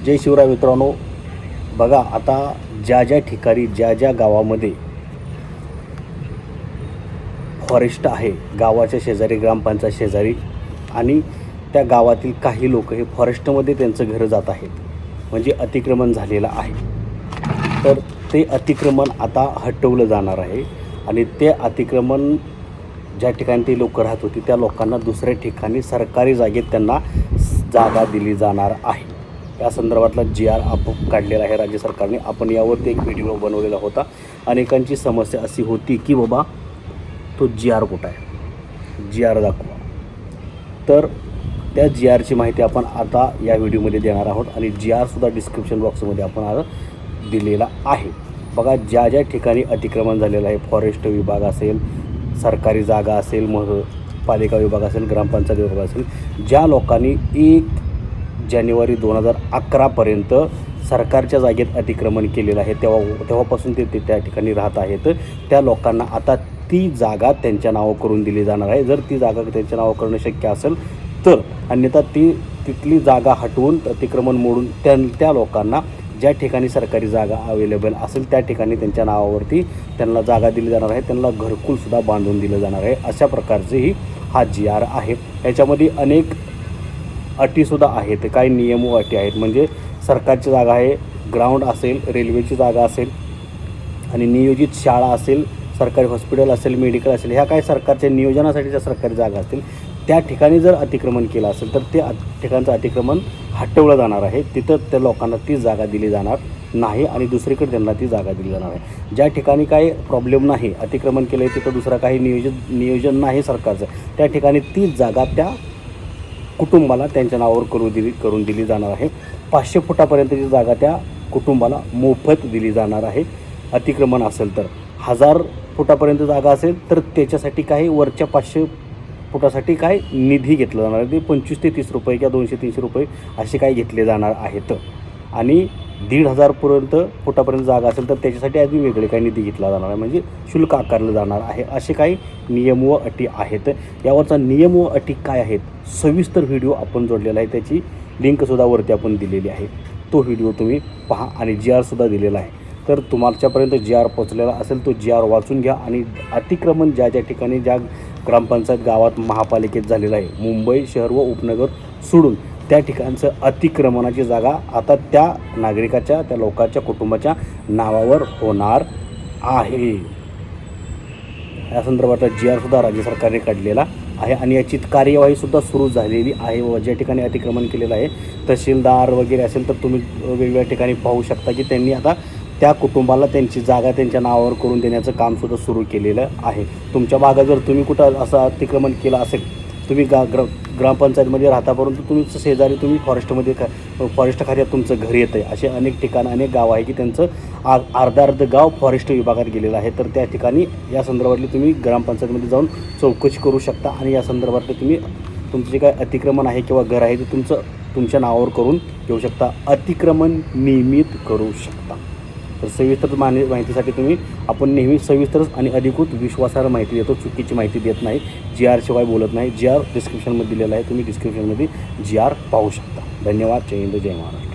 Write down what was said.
जय शिवराय मित्रांनो, बघा आता ज्या ठिकाणी ज्या गावामध्ये फॉरेस्ट आहे, गावाच्या शेजारी ग्रामपंचायत शेजारी, आणि त्या गावातील काही लोक हे फॉरेस्टमध्ये त्यांचं घरं जात आहेत, म्हणजे अतिक्रमण झालेलं आहे. तर ते अतिक्रमण आता हटवलं जाणार आहे आणि ते अतिक्रमण ज्या ठिकाणी ते लोक राहत होती त्या लोकांना दुसऱ्या ठिकाणी सरकारी जागेत त्यांना जागा दिली जाणार आहे. या संदर्भातला GR आपण काढलेला आहे राज्य सरकारने. आपण यावरती एक व्हिडिओ बनवलेला होता. अनेकांची समस्या अशी होती की बाबा तो GR कुठं आहे, GR दाखवा. तर त्या GRची माहिती आपण आता या व्हिडिओमध्ये देणार आहोत आणि GRसुद्धा डिस्क्रिप्शन बॉक्समध्ये आपण आज दिलेला आहे. बघा, ज्या ठिकाणी अतिक्रमण झालेलं आहे, फॉरेस्ट विभाग असेल, सरकारी जागा असेल, पालिका विभाग असेल, ग्रामपंचायत विभाग असेल, ज्या लोकांनी 1 जानेवारी 2011पर्यंत सरकारच्या जागेत अतिक्रमण केलेलं आहे, तेव्हापासून ते त्या ठिकाणी राहत आहेत, त्या लोकांना आता ती जागा त्यांच्या नावावर करून दिली जाणार आहे. जर ती जागा त्यांच्या नावावर करणं शक्य असेल तर, अन्यथा तिथली जागा हटवून अतिक्रमण मोडून त्या लोकांना ज्या ठिकाणी सरकारी जागा अवेलेबल असेल त्या ठिकाणी त्यांच्या नावावरती त्यांना जागा दिली जाणार आहे, त्यांना घरकुलसुद्धा बांधून दिलं जाणार आहे. अशा प्रकारचेही हा GR आहे. याच्यामध्ये अनेक अटीसुद्धा आहेत, काही नियम व अटी आहेत. म्हणजे सरकारची जागा आहे, ग्राउंड असेल, रेल्वेची जागा असेल आणि नियोजित शाळा असेल, सरकारी हॉस्पिटल असेल, मेडिकल असेल, ह्या काही सरकारच्या नियोजनासाठीच्या सरकारी जागा असतील, त्या ठिकाणी जर अतिक्रमण केलं असेल तर ते ठिकाणचं अतिक्रमण हटवलं जाणार आहे. तिथं त्या लोकांना ती जागा दिली जाणार नाही आणि दुसरीकडे त्यांना ती जागा दिली जाणार आहे. ज्या ठिकाणी काही प्रॉब्लेम नाही, अतिक्रमण केलं आहे तिथं दुसरं काही नियोजन नाही सरकारचं, त्या ठिकाणी तीच जागा त्या कुटुंबाला त्यांच्या नावावर करून दिली जाणार आहे. 500 फुटापर्यंतची जागा त्या कुटुंबाला मोफत दिली जाणार आहे. अतिक्रमण असेल तर 1000 फुटापर्यंत जागा असेल तर त्याच्यासाठी काही वरच्या 500 फुटासाठी काय निधी घेतला जाणार आहे. ते 25 ते 30 रुपये किंवा 200-300 रुपये असे काही घेतले जाणार आहेत. आणि 1,500 फुटापर्यंत जागा असेल तर त्याच्यासाठी अजून वेगळे काही निधी घेतला जाणार आहे, म्हणजे शुल्क आकारलं जाणार आहे. असे काही नियम व अटी आहेत. यावरचा नियम व अटी काय आहेत सविस्तर व्हिडिओ आपण जोडलेला आहे, त्याची लिंकसुद्धा वरती आपण दिलेली आहे. तो व्हिडिओ तुम्ही पहा आणि GRसुद्धा दिलेला आहे. तर तुमच्यापर्यंत GR पोचलेला असेल तो GR वाचून घ्या आणि अतिक्रमण ज्या ठिकाणी ज्या ग्रामपंचायत गावात महापालिकेत झालेलं आहे, मुंबई शहर व उपनगर सोडून त्या ठिकाणचं अतिक्रमणाची जागा आता त्या नागरिकाच्या, त्या लोकांच्या कुटुंबाच्या नावावर होणार आहे. या संदर्भातला GRसुद्धा राज्य सरकारने काढलेला आहे आणि याची कार्यवाहीसुद्धा सुरू झालेली आहे. व ज्या ठिकाणी अतिक्रमण केलेलं आहे, तहसीलदार वगैरे असेल तर तुम्ही वेगवेगळ्या ठिकाणी पाहू शकता की त्यांनी आता त्या कुटुंबाला त्यांची जागा त्यांच्या नावावर करून देण्याचं कामसुद्धा सुरू केलेलं आहे. तुमच्या भागात जर तुम्ही कुठं असं अतिक्रमण केलं असेल, तुम्ही ग्रामपंचायतमध्ये राहता परंतु तुम्ही शेजारी तुम्ही फॉरेस्ट खात्यात तुमचं घर येतं आहे, असे अनेक ठिकाणं, अनेक गाव आहे की त्यांचं अर्ध गाव फॉरेस्ट विभागात गेलेलं आहे. तर त्या ठिकाणी या संदर्भातली तुम्ही ग्रामपंचायतमध्ये जाऊन चौकशी करू शकता आणि या संदर्भातलं तुम्ही तुमचं जे काय अतिक्रमण आहे किंवा घर आहे ते तुमच्या नावावर करून घेऊ शकता, अतिक्रमण नियमित करू शकता. तर सविस्तर माहितीसाठी आपण नेहमी सविस्तरच आणि अधिकृत विश्वासार्ह माहिती देतो, चुकीची माहिती देत नाही, GR शिवाय बोलत नाही. GR डिस्क्रिप्शनमध्ये दिलेला आहे, तुम्ही डिस्क्रिप्शनमध्ये GR पाहू शकता. धन्यवाद. जय हिंद, जय महाराष्ट्र.